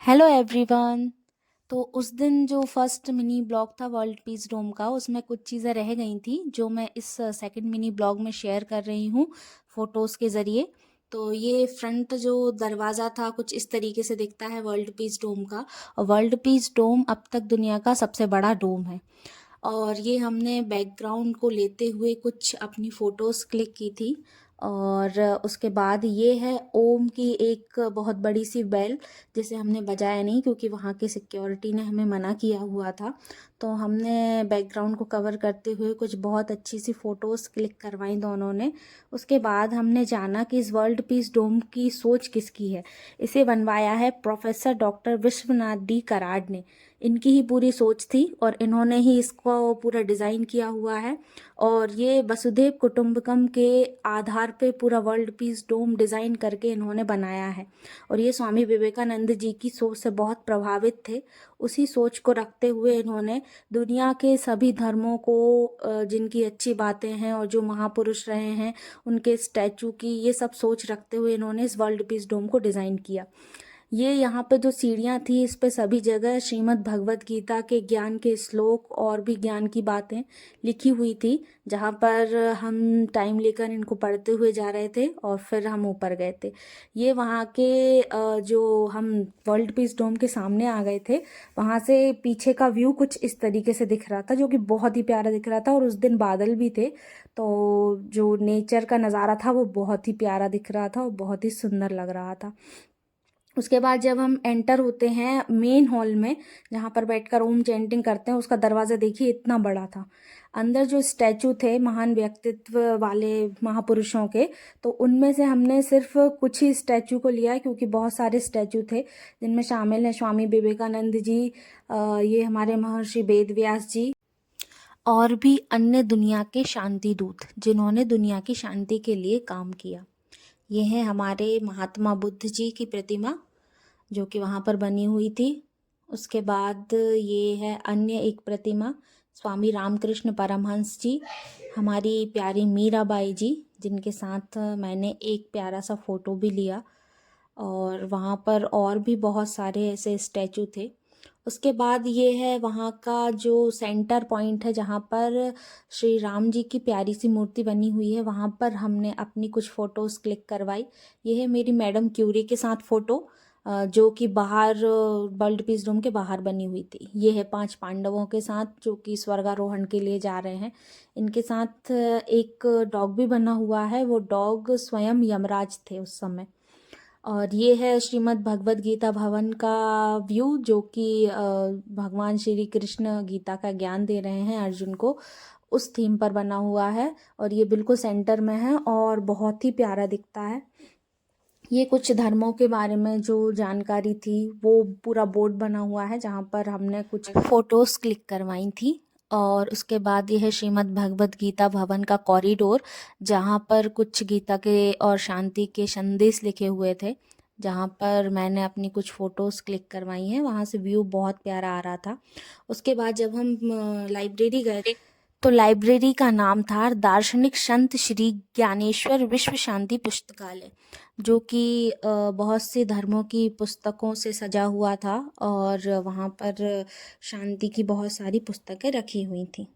Hello everyone. तो उस दिन जो फर्स्ट मिनी ब्लॉग था वर्ल्ड पीस डोम का, उसमें कुछ चीज़ें रह गई थी जो मैं इस सेकंड मिनी ब्लॉग में शेयर कर रही हूँ फ़ोटोज़ के ज़रिए। तो ये फ्रंट जो दरवाज़ा था कुछ इस तरीके से दिखता है वर्ल्ड पीस डोम का। और वर्ल्ड पीस डोम अब तक दुनिया का सबसे बड़ा डोम है। और ये हमने बैकग्राउंड को लेते हुए कुछ अपनी फ़ोटोज़ क्लिक की थी। और उसके बाद ये है ओम की एक बहुत बड़ी सी बेल, जिसे हमने बजाया नहीं क्योंकि वहाँ की सिक्योरिटी ने हमें मना किया हुआ था। तो हमने बैकग्राउंड को कवर करते हुए कुछ बहुत अच्छी सी फ़ोटोज़ क्लिक करवाई दोनों ने। उसके बाद हमने जाना कि इस वर्ल्ड पीस डोम की सोच किसकी है। इसे बनवाया है professor doctor Vishwanath D Karad ने। इनकी ही पूरी सोच थी और इन्होंने ही इसको पूरा डिज़ाइन किया हुआ है। और ये वसुधैव कुटुंबकम के आधार पे पूरा वर्ल्ड पीस डोम डिज़ाइन करके इन्होंने बनाया है। और ये स्वामी विवेकानंद जी की सोच से बहुत प्रभावित थे। उसी सोच को रखते हुए इन्होंने दुनिया के सभी धर्मों को जिनकी अच्छी बातें हैं और जो महापुरुष रहे हैं उनके स्टैचू की ये सब सोच रखते हुए इन्होंने इस वर्ल्ड पीस डोम को डिज़ाइन किया। ये यहाँ पे जो सीढ़ियाँ थी इस पे सभी जगह श्रीमद् भगवत गीता के ज्ञान के श्लोक और भी ज्ञान की बातें लिखी हुई थी, जहाँ पर हम टाइम लेकर इनको पढ़ते हुए जा रहे थे और फिर हम ऊपर गए थे। ये वहाँ के जो हम वर्ल्ड पीस डोम के सामने आ गए थे, वहाँ से पीछे का व्यू कुछ इस तरीके से दिख रहा था जो कि बहुत ही प्यारा दिख रहा था। और उस दिन बादल भी थे, तो जो नेचर का नज़ारा था वो बहुत ही प्यारा दिख रहा था और बहुत ही सुंदर लग रहा था। उसके बाद जब हम एंटर होते हैं मेन हॉल में, जहाँ पर बैठकर ओम चैंटिंग करते हैं, उसका दरवाज़ा देखिए इतना बड़ा था। अंदर जो स्टैचू थे महान व्यक्तित्व वाले महापुरुषों के, तो उनमें से हमने सिर्फ कुछ ही स्टैचू को लिया क्योंकि बहुत सारे स्टैचू थे जिनमें शामिल हैं स्वामी विवेकानंद जी, ये हमारे महर्षि वेद व्यास जी और भी अन्य दुनिया के शांति दूत जिन्होंने दुनिया की शांति के लिए काम किया। ये है हमारे महात्मा बुद्ध जी की प्रतिमा जो कि वहाँ पर बनी हुई थी। उसके बाद ये है अन्य एक प्रतिमा स्वामी रामकृष्ण परमहंस जी, हमारी प्यारी मीराबाई जी, जिनके साथ मैंने एक प्यारा सा फ़ोटो भी लिया। और वहाँ पर और भी बहुत सारे ऐसे स्टैचू थे। उसके बाद ये है वहाँ का जो सेंटर पॉइंट है जहाँ पर श्री राम जी की प्यारी सी मूर्ति बनी हुई है, वहाँ पर हमने अपनी कुछ फ़ोटोज़ क्लिक करवाई। ये है मेरी मैडम क्यूरी के साथ फ़ोटो, जो कि बाहर वर्ल्ड पीस डोम के बाहर बनी हुई थी। ये है 5 पांडवों के साथ जो कि स्वर्गारोहण के लिए जा रहे हैं। इनके साथ एक डॉग भी बना हुआ है, वो डॉग स्वयं यमराज थे उस समय। और ये है श्रीमद् भगवत गीता भवन का व्यू, जो कि भगवान श्री कृष्ण गीता का ज्ञान दे रहे हैं अर्जुन को, उस थीम पर बना हुआ है। और ये बिल्कुल सेंटर में है और बहुत ही प्यारा दिखता है। ये कुछ धर्मों के बारे में जो जानकारी थी वो पूरा बोर्ड बना हुआ है जहाँ पर हमने कुछ फ़ोटोज़ क्लिक करवाई थी। और उसके बाद ये है श्रीमद् भगवत गीता भवन का कॉरिडोर, जहाँ पर कुछ गीता के और शांति के संदेश लिखे हुए थे, जहाँ पर मैंने अपनी कुछ फ़ोटोज़ क्लिक करवाई हैं। वहाँ से व्यू बहुत प्यारा आ रहा था। उसके बाद जब हम लाइब्रेरी गए तो लाइब्रेरी का नाम था दार्शनिक संत श्री ज्ञानेश्वर विश्व शांति पुस्तकालय, जो कि बहुत से धर्मों की पुस्तकों से सजा हुआ था और वहाँ पर शांति की बहुत सारी पुस्तकें रखी हुई थी।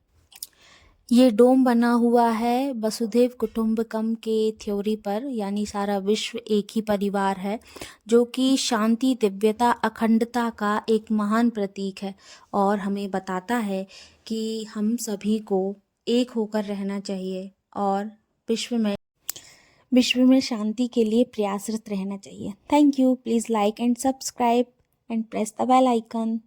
ये डोम बना हुआ है वसुधैव कुटुंबकम के थ्योरी पर, यानी सारा विश्व एक ही परिवार है, जो कि शांति, दिव्यता, अखंडता का एक महान प्रतीक है और हमें बताता है कि हम सभी को एक होकर रहना चाहिए और विश्व में शांति के लिए प्रयासरत रहना चाहिए। Thank you. Please like and subscribe and press the bell icon.